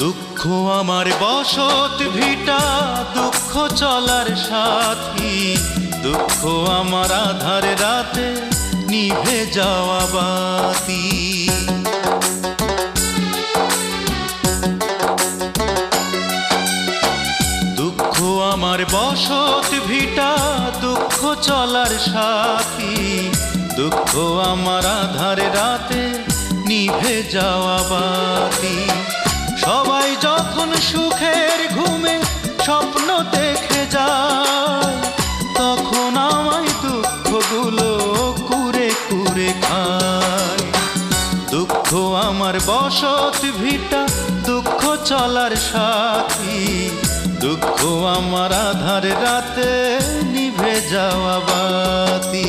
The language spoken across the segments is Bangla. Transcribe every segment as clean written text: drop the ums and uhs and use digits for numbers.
দুঃখ আমার বসত ভিটা, দুঃখ চলার সাথী, দুঃখ আমার আধার রাতে নিভে যাওয়া বাতি। দুঃখ আমার বসত ভিটা, দুঃখ চলার সাথী, দুঃখ আমার আধার রাতে নিভে যাওয়া বাতি। সবাই যখন সুখের ঘুমে স্বপ্ন দেখে যায়, তখন আমায় দুঃখগুলো কুরে কুরে খায়। দুঃখ আমার বসত ভিটা, দুঃখ চলার সাথী, দুঃখ আমার আধার রাতে নিভে যাওয়া বাতি।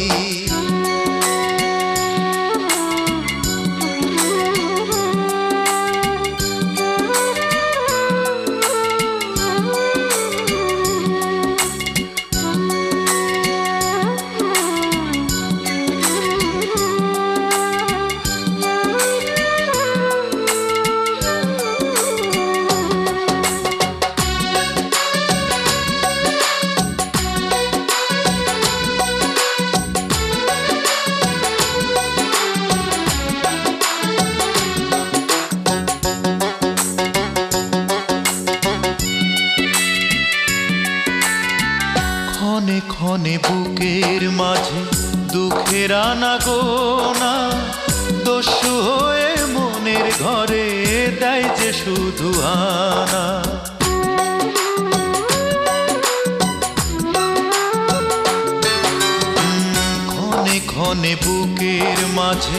ক্ষণে ক্ষণে বুকের মাঝে দুঃখের আনাগোনা, দস্যু হয়ে মনের ঘরে দেয় যে শুধু আনা। ক্ষণে ক্ষণে বুকের মাঝে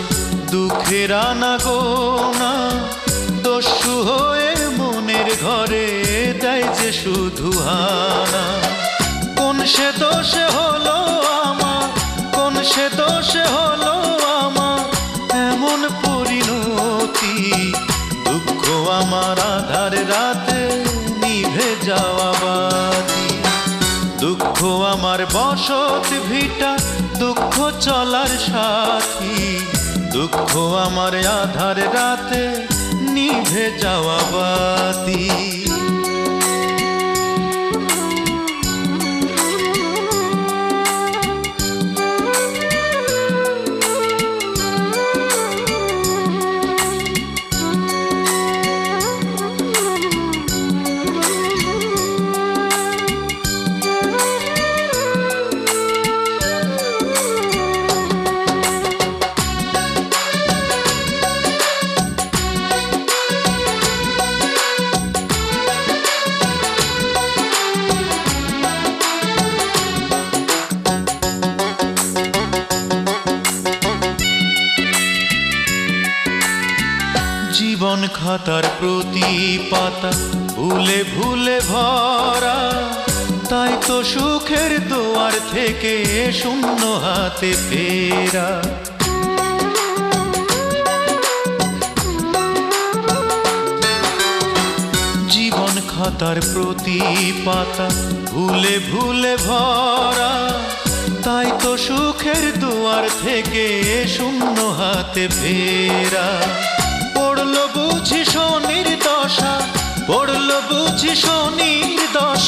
দুঃখের আনাগোনা, দস্যু হয়ে মনের ঘরে দেয় যে শুধু আনা। কোন সে দোষে হলো আমার, কোন সে দোষে হলো আমার এমন পরিণতি। দুঃখ আমার আধার রাতে নিভে যাওয়া বাতি। দুঃখ আমার বসত ভিটা, দুঃখ চলার সাথী, দুঃখ আমার আধার রাতে নিভে যাওয়া বাতি। জীবন খাতার প্রতি পাতা ভুলে ভুলে ভরা, তাই তো সুখের দুয়ার থেকে শূন্য হাতে ফেরা। জীবন খাতার প্রতি পাতা ভুলে ভুলে ভরা, তাই তো সুখের দুয়ার থেকে শূন্য হাতে ফেরা। পড়ল বুঝি শনির দশা, পড়ল বুঝি শনি